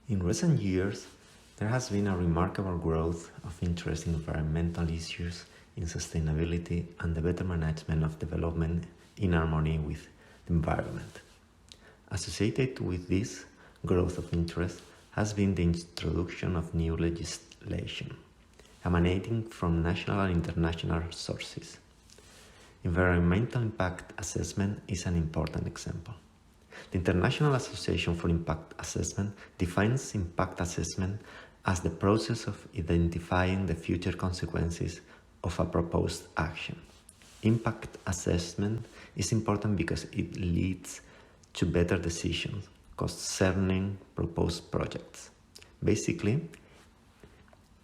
In recent years, there has been a remarkable growth of interest in environmental issues, in sustainability, and the better management of development in harmony with the environment. Associated with this growth of interest has been the introduction of new legislation, emanating from national and international sources. Environmental impact assessment is an important example. The International Association for Impact Assessment defines impact assessment as the process of identifying the future consequences of a proposed action. Impact assessment is important because it leads to better decisions concerning proposed projects. Basically,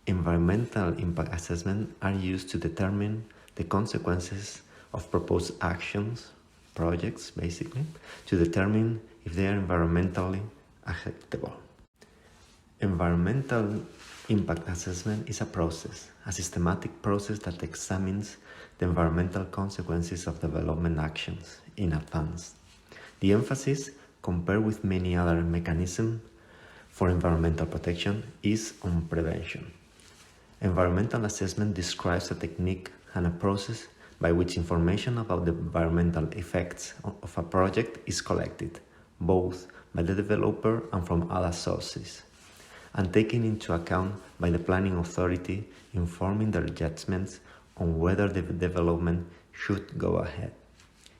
environmental impact assessments are used to determine the consequences of proposed actions, projects basically, to determine if they are environmentally acceptable. Environmental impact assessment is a systematic process that examines the environmental consequences of development actions in advance. The emphasis, compared with many other mechanisms for environmental protection, is on prevention. Environmental assessment describes a technique and a process by which information about the environmental effects of a project is collected, both by the developer and from other sources, and taken into account by the planning authority, informing their judgments on whether the development should go ahead.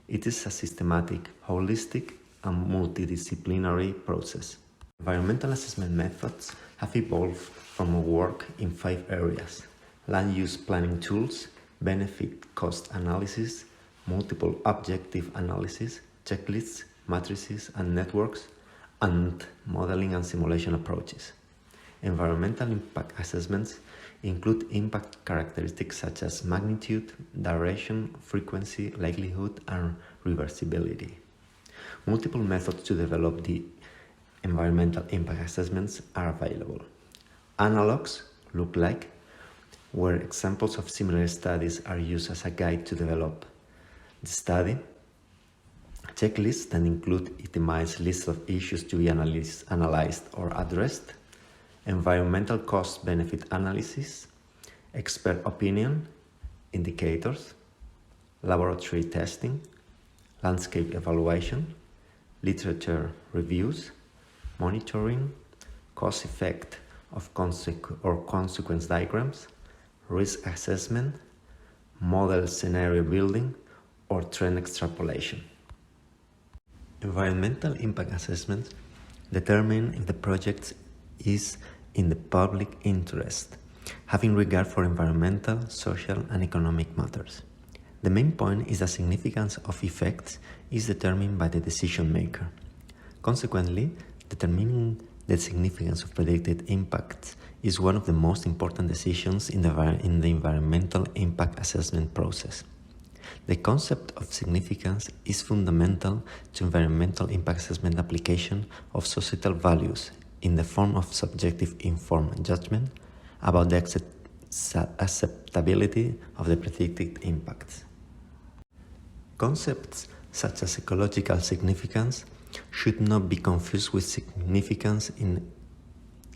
It is a systematic, holistic, and multidisciplinary process. Environmental assessment methods have evolved from work in 5 areas: land use planning tools, benefit-cost analysis, multiple objective analysis, checklists, matrices and networks, and modeling and simulation approaches. Environmental impact assessments include impact characteristics such as magnitude, duration, frequency, likelihood, and reversibility. Multiple methods to develop the environmental impact assessments are available. Analogs look like where examples of similar studies are used as a guide to develop the study. Checklists that include itemized lists of issues to be analyzed or addressed. Environmental cost-benefit analysis, expert opinion, indicators, laboratory testing, landscape evaluation, literature reviews, monitoring, cause-effect of consequence diagrams, risk assessment, model scenario building, or trend extrapolation. Environmental impact assessments determine if the project is in the public interest, having regard for environmental, social, and economic matters. The main point is that significance of effects is determined by the decision maker. Consequently, determining the significance of predicted impacts is one of the most important decisions in the environmental impact assessment process. The concept of significance is fundamental to environmental impact assessment application of societal values in the form of subjective informed judgment about the acceptability of the predicted impacts. Concepts such as ecological significance should not be confused with significance in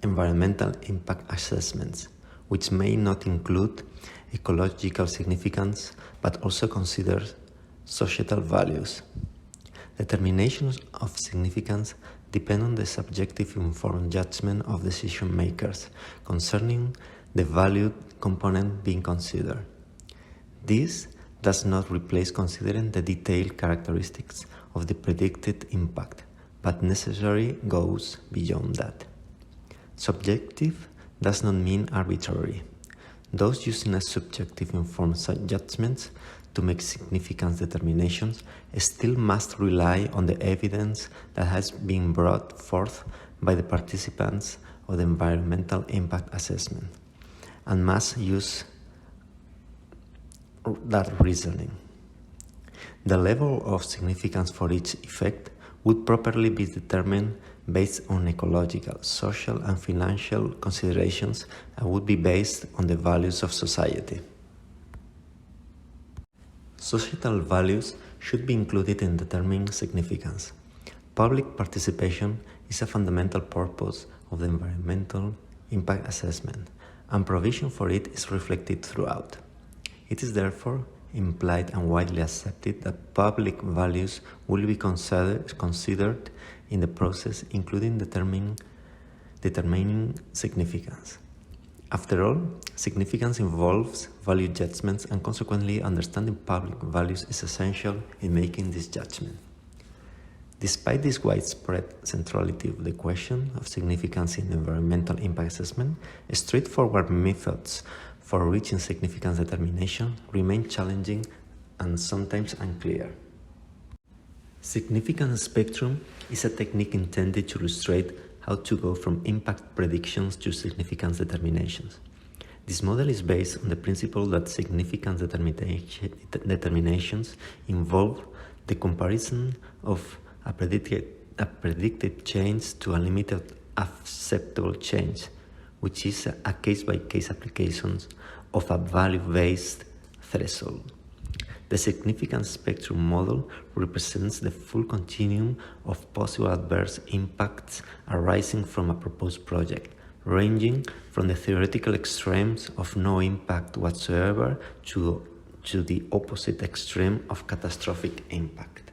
environmental impact assessments, which may not include ecological significance but also consider societal values. Determinations of significance depend on the subjective informed judgment of decision makers concerning the valued component being considered. This does not replace considering the detailed characteristics of the predicted impact, but necessarily goes beyond that. Subjective does not mean arbitrary. Those using a subjective informed judgments to make significance determinations still must rely on the evidence that has been brought forth by the participants of the environmental impact assessment, and must use that reasoning. The level of significance for each effect would properly be determined based on ecological, social, and financial considerations and would be based on the values of society. Societal values should be included in determining significance. Public participation is a fundamental purpose of the environmental impact assessment, and provision for it is reflected throughout. It is therefore implied and widely accepted that public values will be considered in the process, including determining significance. After all, significance involves value judgments, and consequently understanding public values is essential in making this judgment. Despite this widespread centrality of the question of significance in environmental impact assessment, straightforward methods for reaching significance determination remain challenging and sometimes unclear. Significance spectrum is a technique intended to illustrate how to go from impact predictions to significance determinations. This model is based on the principle that significance determinations involve the comparison of a predicted change to a limited acceptable change, which is a case-by-case application of a value-based threshold. The significance spectrum model represents the full continuum of possible adverse impacts arising from a proposed project, ranging from the theoretical extremes of no impact whatsoever to the opposite extreme of catastrophic impact.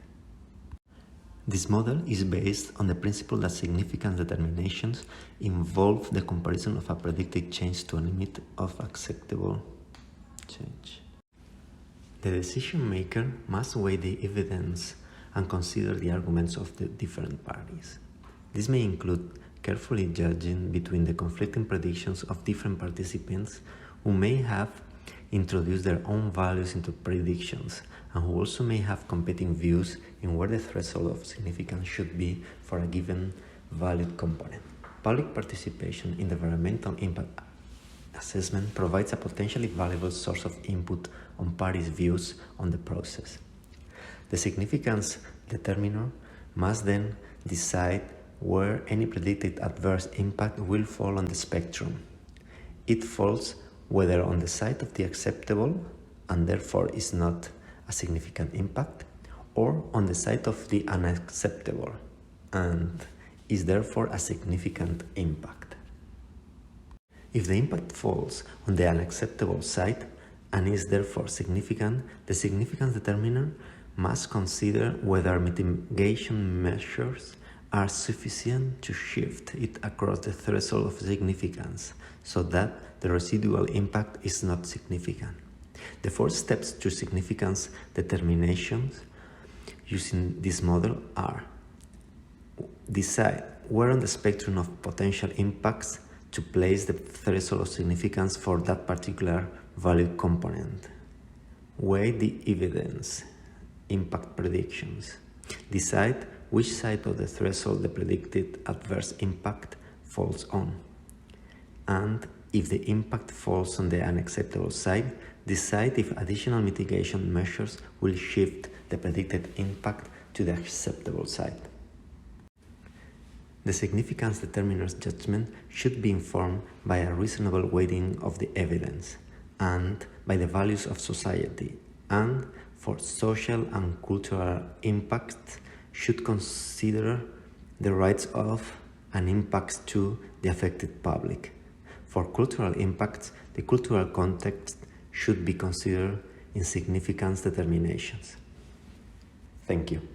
This model is based on the principle that significance determinations involve the comparison of a predicted change to a limit of acceptable change. The decision maker must weigh the evidence and consider the arguments of the different parties. This may include carefully judging between the conflicting predictions of different participants who may have introduced their own values into predictions and who also may have competing views in where the threshold of significance should be for a given valued component. Public participation in the environmental impact assessment provides a potentially valuable source of input on parties' views on the process. The significance determiner must then decide where any predicted adverse impact will fall on the spectrum. It falls whether on the side of the acceptable and therefore is not a significant impact, or on the side of the unacceptable and is therefore a significant impact. If the impact falls on the unacceptable side and is therefore significant, the significance determiner must consider whether mitigation measures are sufficient to shift it across the threshold of significance so that the residual impact is not significant. The 4 steps to significance determinations using this model are: decide where on the spectrum of potential impacts to place the threshold of significance for that particular value component. Weigh the evidence, impact predictions. Decide which side of the threshold the predicted adverse impact falls on. And if the impact falls on the unacceptable side, decide if additional mitigation measures will shift the predicted impact to the acceptable side. The significance determiner's judgment should be informed by a reasonable weighting of the evidence and by the values of society, and for social and cultural impacts should consider the rights of and impacts to the affected public. For cultural impacts, the cultural context should be considered in significance determinations. Thank you.